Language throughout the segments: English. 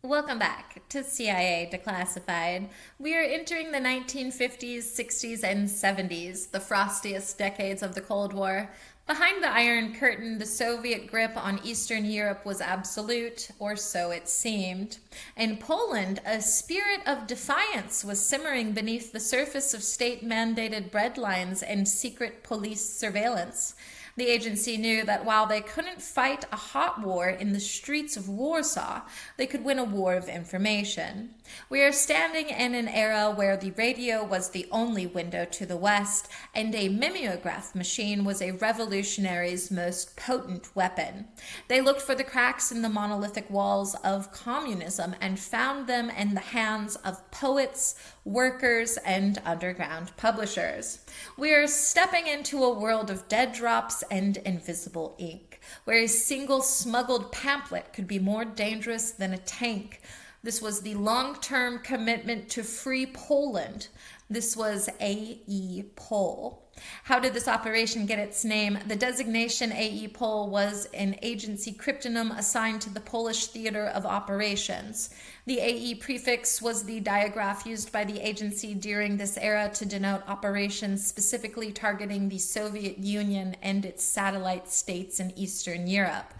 Welcome back to CIA Declassified. We are entering the 1950s, 60s, and 70s, the frostiest decades of the Cold War. Behind the Iron Curtain, the Soviet grip on Eastern Europe was absolute, or so it seemed. In Poland, a spirit of defiance was simmering beneath the surface of state-mandated breadlines and secret police surveillance. The agency knew that while they couldn't fight a hot war in the streets of Warsaw, they could win a war of information. We are standing in an era where the radio was the only window to the West, and a mimeograph machine was a revolutionary's most potent weapon. They looked for the cracks in the monolithic walls of communism and found them in the hands of poets, workers, and underground publishers. We are stepping into a world of dead drops and invisible ink, where a single smuggled pamphlet could be more dangerous than a tank. This was the long-term commitment to free Poland. This was AEPOLE. How did this operation get its name? The designation AEPOLE was an agency cryptonym assigned to the Polish Theater of Operations. The AE prefix was the digraph used by the agency during this era to denote operations specifically targeting the Soviet Union and its satellite states in Eastern Europe.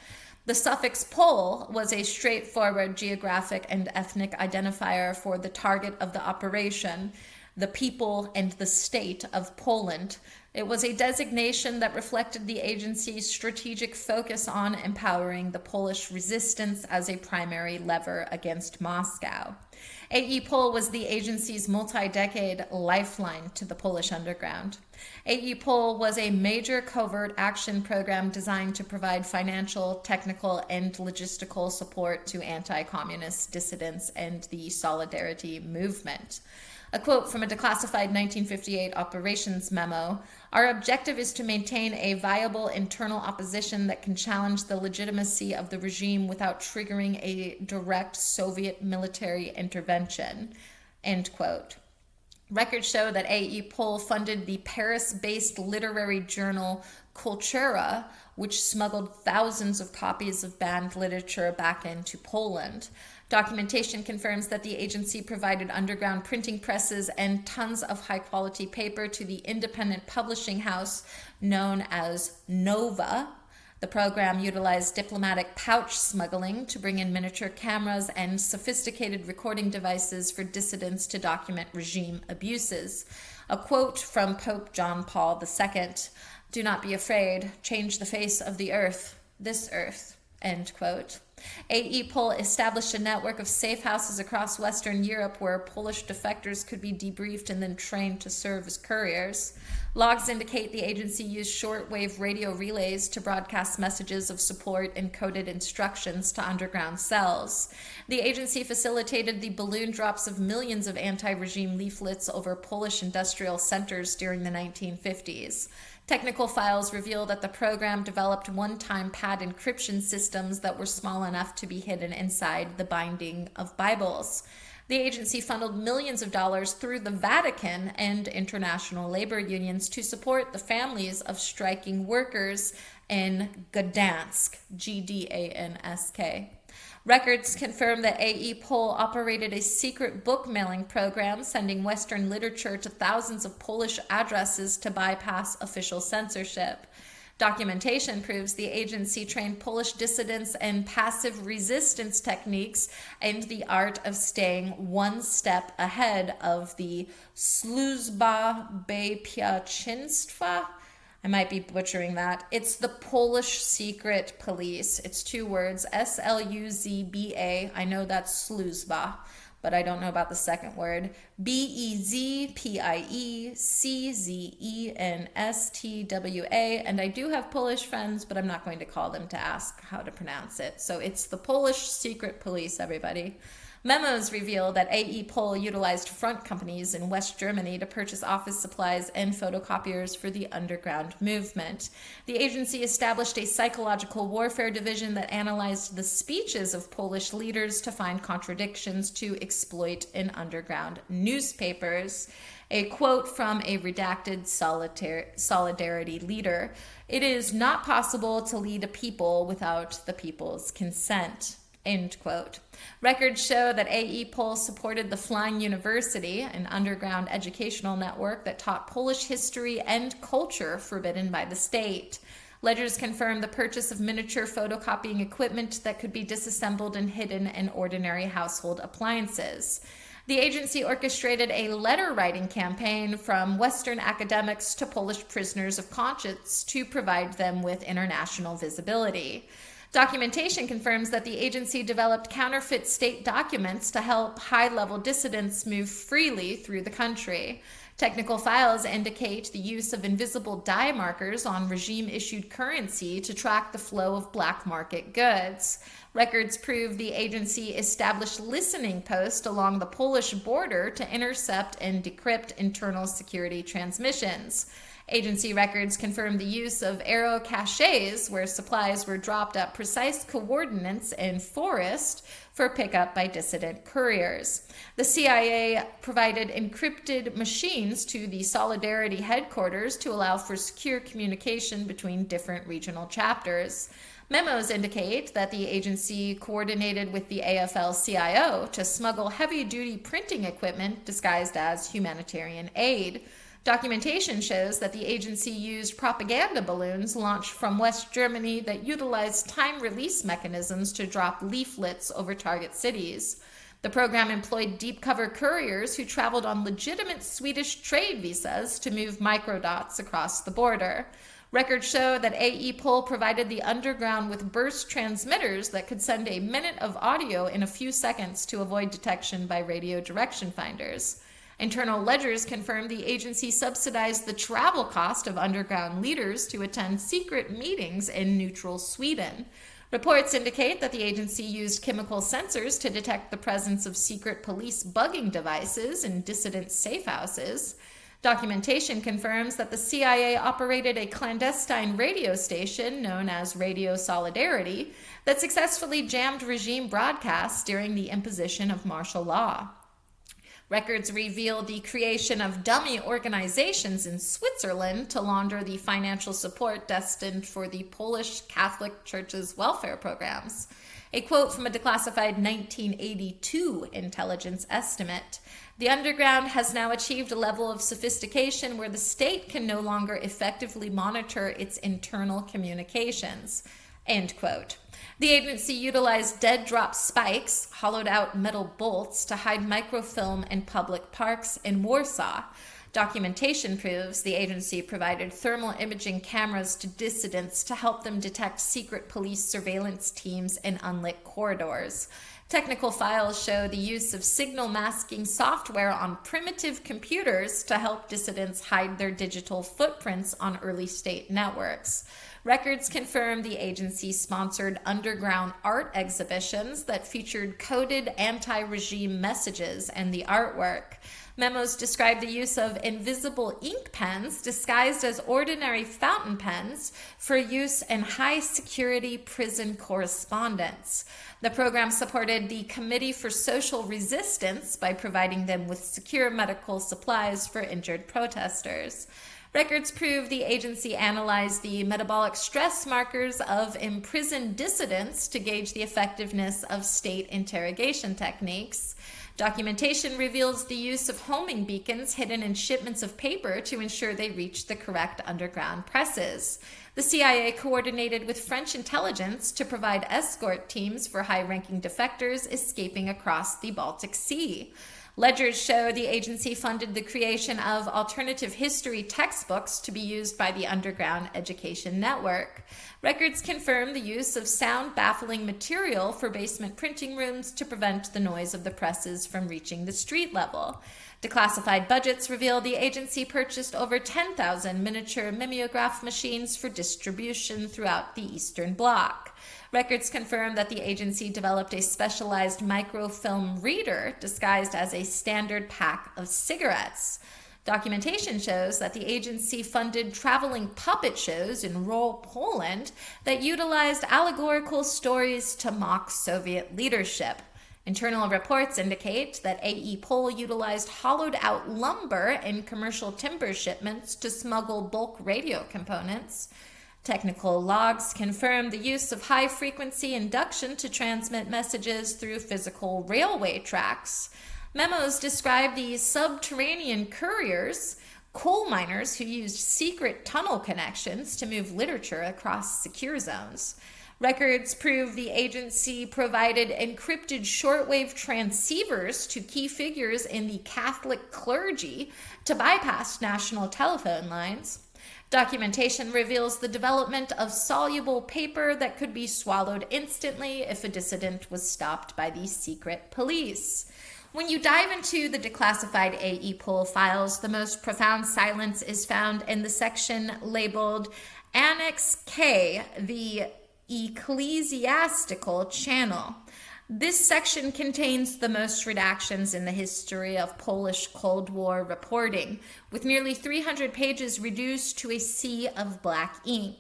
The suffix Pole was a straightforward geographic and ethnic identifier for the target of the operation, the people and the state of Poland. It was a designation that reflected the agency's strategic focus on empowering the Polish resistance as a primary lever against Moscow. AEPOLE was the agency's multi-decade lifeline to the Polish underground. AEPOLE was a major covert action program designed to provide financial, technical, and logistical support to anti-communist dissidents and the Solidarity movement. A quote from a declassified 1958 operations memo: "Our objective is to maintain a viable internal opposition that can challenge the legitimacy of the regime without triggering a direct Soviet military intervention." End quote. Records show that AEPOLE funded the Paris-based literary journal Kultura, which smuggled thousands of copies of banned literature back into Poland. Documentation confirms that the agency provided underground printing presses and tons of high-quality paper to the independent publishing house known as Nova. The program utilized diplomatic pouch smuggling to bring in miniature cameras and sophisticated recording devices for dissidents to document regime abuses. A quote from Pope John Paul II: "Do not be afraid, change the face of the earth, this earth." End quote. AEPOLE established a network of safe houses across Western Europe where Polish defectors could be debriefed and then trained to serve as couriers. Logs indicate the agency used shortwave radio relays to broadcast messages of support and coded instructions to underground cells. The agency facilitated the balloon drops of millions of anti-regime leaflets over Polish industrial centers during the 1950s. Technical files reveal that the program developed one-time pad encryption systems that were small enough to be hidden inside the binding of Bibles. The agency funneled millions of dollars through the Vatican and international labor unions to support the families of striking workers in Gdansk, Gdansk. Records confirm that AEPOLE operated a secret book mailing program, sending Western literature to thousands of Polish addresses to bypass official censorship. Documentation proves the agency trained Polish dissidents in passive resistance techniques and the art of staying one step ahead of the Służba Bezpieczeństwa. I might be butchering that. It's the Polish secret police. It's two words, Sluzba. I know that's Służba, but I don't know about the second word. Bezpieczeństwa, and I do have Polish friends, but I'm not going to call them to ask how to pronounce it. So it's the Polish secret police, everybody. Memos reveal that AEPOLE utilized front companies in West Germany to purchase office supplies and photocopiers for the underground movement. The agency established a psychological warfare division that analyzed the speeches of Polish leaders to find contradictions to exploit in underground newspapers. A quote from a redacted Solidarity leader: "It is not possible to lead a people without the people's consent." End quote. Records show that AEPOLE supported the Flying University, an underground educational network that taught Polish history and culture forbidden by the state. Ledgers confirm the purchase of miniature photocopying equipment that could be disassembled and hidden in ordinary household appliances. The agency orchestrated a letter-writing campaign from Western academics to Polish prisoners of conscience to provide them with international visibility. Documentation confirms that the agency developed counterfeit state documents to help high-level dissidents move freely through the country. Technical files indicate the use of invisible dye markers on regime-issued currency to track the flow of black market goods. Records prove the agency established listening posts along the Polish border to intercept and decrypt internal security transmissions. Agency records confirm the use of aero caches, where supplies were dropped at precise coordinates in forest for pickup by dissident couriers. The CIA provided encrypted machines to the Solidarity headquarters to allow for secure communication between different regional chapters. Memos indicate that the agency coordinated with the AFL-CIO to smuggle heavy-duty printing equipment disguised as humanitarian aid. Documentation shows that the agency used propaganda balloons launched from West Germany that utilized time-release mechanisms to drop leaflets over target cities. The program employed deep-cover couriers who traveled on legitimate Swedish trade visas to move microdots across the border. Records show that AEPOLE provided the underground with burst transmitters that could send a minute of audio in a few seconds to avoid detection by radio direction finders. Internal ledgers confirm the agency subsidized the travel cost of underground leaders to attend secret meetings in neutral Sweden. Reports indicate that the agency used chemical sensors to detect the presence of secret police bugging devices in dissident safe houses. Documentation confirms that the CIA operated a clandestine radio station known as Radio Solidarity that successfully jammed regime broadcasts during the imposition of martial law. Records reveal the creation of dummy organizations in Switzerland to launder the financial support destined for the Polish Catholic Church's welfare programs. A quote from a declassified 1982 intelligence estimate: "The underground has now achieved a level of sophistication where the state can no longer effectively monitor its internal communications." End quote. The agency utilized dead drop spikes, hollowed out metal bolts, to hide microfilm in public parks in Warsaw. Documentation proves the agency provided thermal imaging cameras to dissidents to help them detect secret police surveillance teams in unlit corridors. Technical files show the use of signal masking software on primitive computers to help dissidents hide their digital footprints on early state networks. Records confirm the agency sponsored underground art exhibitions that featured coded anti-regime messages in the artwork. Memos describe the use of invisible ink pens disguised as ordinary fountain pens for use in high-security prison correspondence. The program supported the Committee for Social Resistance by providing them with secure medical supplies for injured protesters. Records prove the agency analyzed the metabolic stress markers of imprisoned dissidents to gauge the effectiveness of state interrogation techniques. Documentation reveals the use of homing beacons hidden in shipments of paper to ensure they reached the correct underground presses. The CIA coordinated with French intelligence to provide escort teams for high-ranking defectors escaping across the Baltic Sea. Ledgers show the agency funded the creation of alternative history textbooks to be used by the underground education network. Records confirm the use of sound-baffling material for basement printing rooms to prevent the noise of the presses from reaching the street level. Declassified budgets reveal the agency purchased over 10,000 miniature mimeograph machines for distribution throughout the Eastern Bloc. Records confirm that the agency developed a specialized microfilm reader disguised as a standard pack of cigarettes. Documentation shows that the agency funded traveling puppet shows in rural Poland that utilized allegorical stories to mock Soviet leadership. Internal reports indicate that AEPOLE utilized hollowed-out lumber in commercial timber shipments to smuggle bulk radio components. Technical logs confirm the use of high-frequency induction to transmit messages through physical railway tracks. Memos describe the subterranean couriers, coal miners who used secret tunnel connections to move literature across secure zones. Records prove the agency provided encrypted shortwave transceivers to key figures in the Catholic clergy to bypass national telephone lines. Documentation reveals the development of soluble paper that could be swallowed instantly if a dissident was stopped by the secret police. When you dive into the declassified AEPOLE files, the most profound silence is found in the section labeled Annex K, the ecclesiastical channel. This section contains the most redactions in the history of Polish Cold War reporting, with nearly 300 pages reduced to a sea of black ink.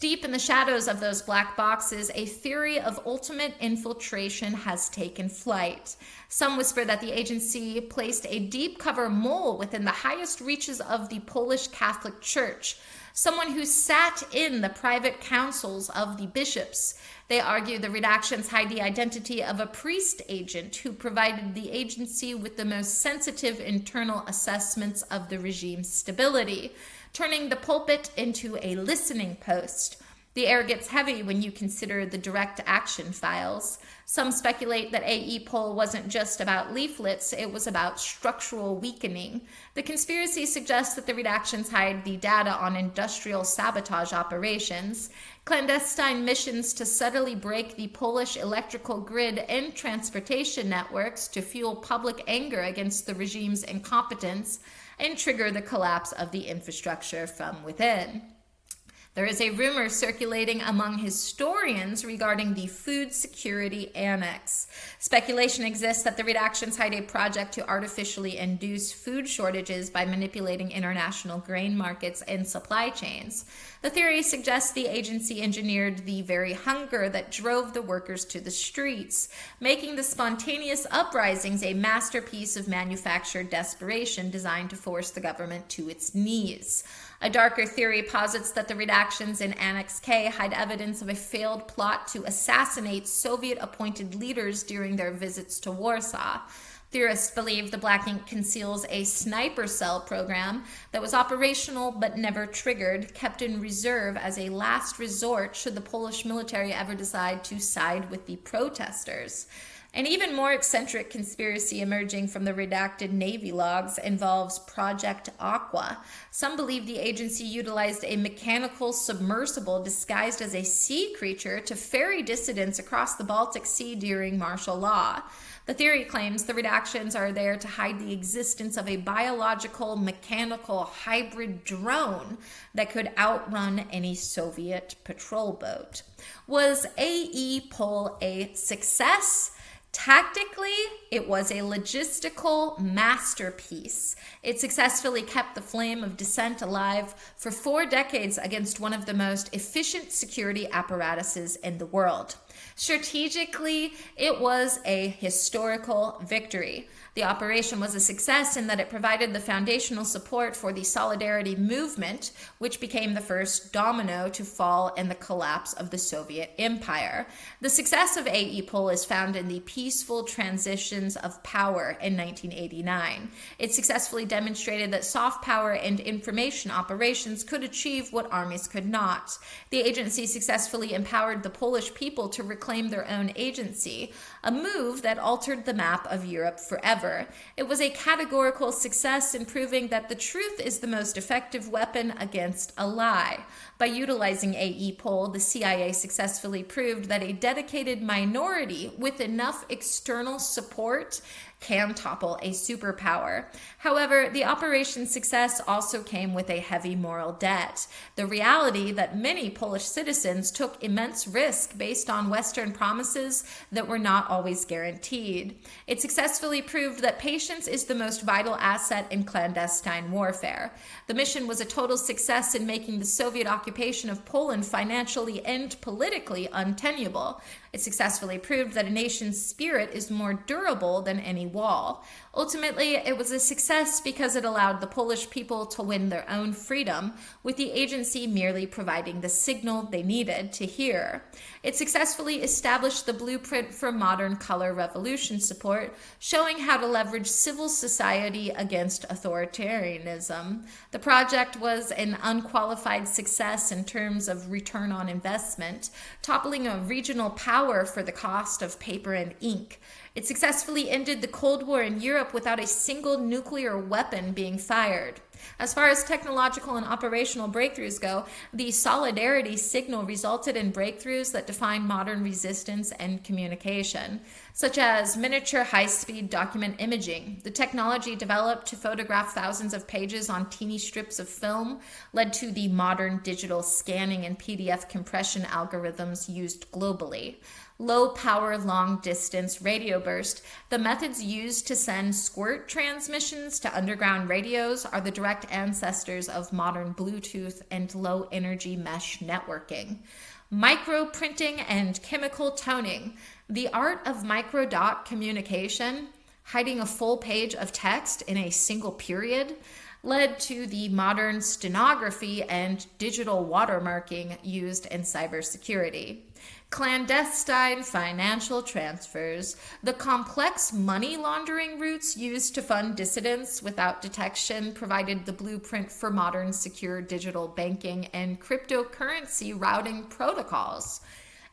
Deep in the shadows of those black boxes, a theory of ultimate infiltration has taken flight. Some whisper that the agency placed a deep cover mole within the highest reaches of the Polish Catholic Church, someone who sat in the private councils of the bishops. They argue the redactions hide the identity of a priest agent who provided the agency with the most sensitive internal assessments of the regime's stability, turning the pulpit into a listening post. The air gets heavy when you consider the direct action files. Some speculate that AEPOLE wasn't just about leaflets, it was about structural weakening. The conspiracy suggests that the redactions hide the data on industrial sabotage operations, clandestine missions to subtly break the Polish electrical grid and transportation networks to fuel public anger against the regime's incompetence and trigger the collapse of the infrastructure from within. There is a rumor circulating among historians regarding the Food Security Annex. Speculation exists that the redactions hide a project to artificially induce food shortages by manipulating international grain markets and supply chains. The theory suggests the agency engineered the very hunger that drove the workers to the streets, making the spontaneous uprisings a masterpiece of manufactured desperation designed to force the government to its knees. A darker theory posits that the redactions in Annex K hide evidence of a failed plot to assassinate Soviet-appointed leaders during their visits to Warsaw. Theorists believe the black ink conceals a sniper cell program that was operational but never triggered, kept in reserve as a last resort should the Polish military ever decide to side with the protesters. An even more eccentric conspiracy emerging from the redacted Navy logs involves Project Aqua. Some believe the agency utilized a mechanical submersible disguised as a sea creature to ferry dissidents across the Baltic Sea during martial law. The theory claims the redactions are there to hide the existence of a biological mechanical hybrid drone that could outrun any Soviet patrol boat. Was AEPOLE a success? Tactically, it was a logistical masterpiece. It successfully kept the flame of dissent alive for 4 decades against one of the most efficient security apparatuses in the world. Strategically, it was a historical victory. The operation was a success in that it provided the foundational support for the Solidarity movement, which became the first domino to fall in the collapse of the Soviet Empire. The success of AEPOLE is found in the peaceful transitions of power in 1989. It successfully demonstrated that soft power and information operations could achieve what armies could not. The agency successfully empowered the Polish people to reclaim their own agency, a move that altered the map of Europe forever. It was a categorical success in proving that the truth is the most effective weapon against a lie. By utilizing AEPOLE, the CIA successfully proved that a dedicated minority with enough external support can topple a superpower. However, the operation's success also came with a heavy moral debt. The reality that many Polish citizens took immense risk based on Western promises that were not always guaranteed. It successfully proved that patience is the most vital asset in clandestine warfare. The mission was a total success in making the Soviet occupation of Poland financially and politically untenable. It successfully proved that a nation's spirit is more durable than any wall. Ultimately, it was a success because it allowed the Polish people to win their own freedom, with the agency merely providing the signal they needed to hear. It successfully established the blueprint for modern color revolution support, showing how to leverage civil society against authoritarianism. The project was an unqualified success in terms of return on investment, toppling a regional power for the cost of paper and ink. It successfully ended the Cold War in Europe without a single nuclear weapon being fired. As far as technological and operational breakthroughs go, the Solidarity signal resulted in breakthroughs that define modern resistance and communication, such as miniature high-speed document imaging. The technology developed to photograph thousands of pages on teeny strips of film led to the modern digital scanning and PDF compression algorithms used globally. Low power, long distance radio burst. The methods used to send squirt transmissions to underground radios are the direct ancestors of modern Bluetooth and low energy mesh networking. Microprinting and chemical toning. The art of microdot communication, hiding a full page of text in a single period, led to the modern stenography and digital watermarking used in cybersecurity. Clandestine financial transfers. The complex money laundering routes used to fund dissidents without detection provided the blueprint for modern secure digital banking and cryptocurrency routing protocols.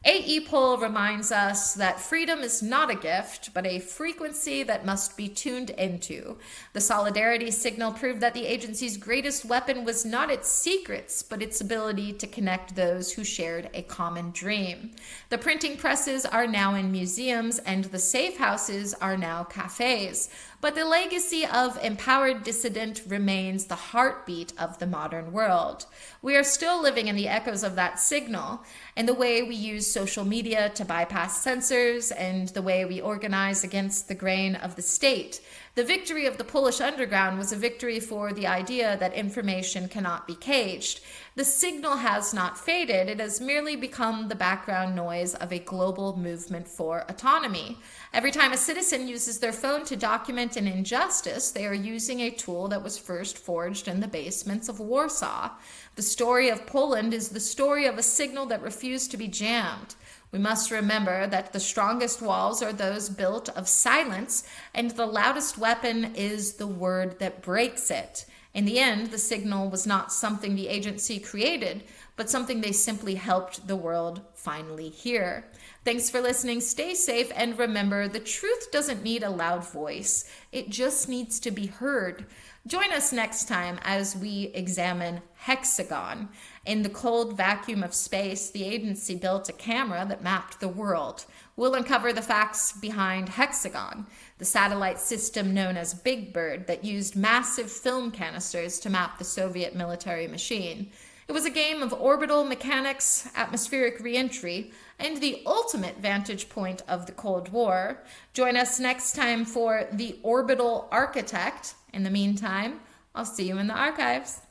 AEPOLE reminds us that freedom is not a gift, but a frequency that must be tuned into. The Solidarity signal proved that the agency's greatest weapon was not its secrets, but its ability to connect those who shared a common dream. The printing presses are now in museums, and the safe houses are now cafes. But the legacy of empowered dissident remains the heartbeat of the modern world. We are still living in the echoes of that signal, and the way we use social media to bypass censors, and the way we organize against the grain of the state. The victory of the Polish underground was a victory for the idea that information cannot be caged. The signal has not faded. It has merely become the background noise of a global movement for autonomy. Every time a citizen uses their phone to document an injustice, they are using a tool that was first forged in the basements of Warsaw. The story of Poland is the story of a signal that refused to be jammed. We must remember that the strongest walls are those built of silence, and the loudest weapon is the word that breaks it. In the end, the signal was not something the agency created, but something they simply helped the world finally hear. Thanks for listening. Stay safe, and remember, the truth doesn't need a loud voice. It just needs to be heard. Join us next time as we examine Hexagon. In the cold vacuum of space, the agency built a camera that mapped the world. We'll uncover the facts behind Hexagon, the satellite system known as Big Bird that used massive film canisters to map the Soviet military machine. It was a game of orbital mechanics, atmospheric reentry, and the ultimate vantage point of the Cold War. Join us next time for The Orbital Architect. In the meantime, I'll see you in the archives.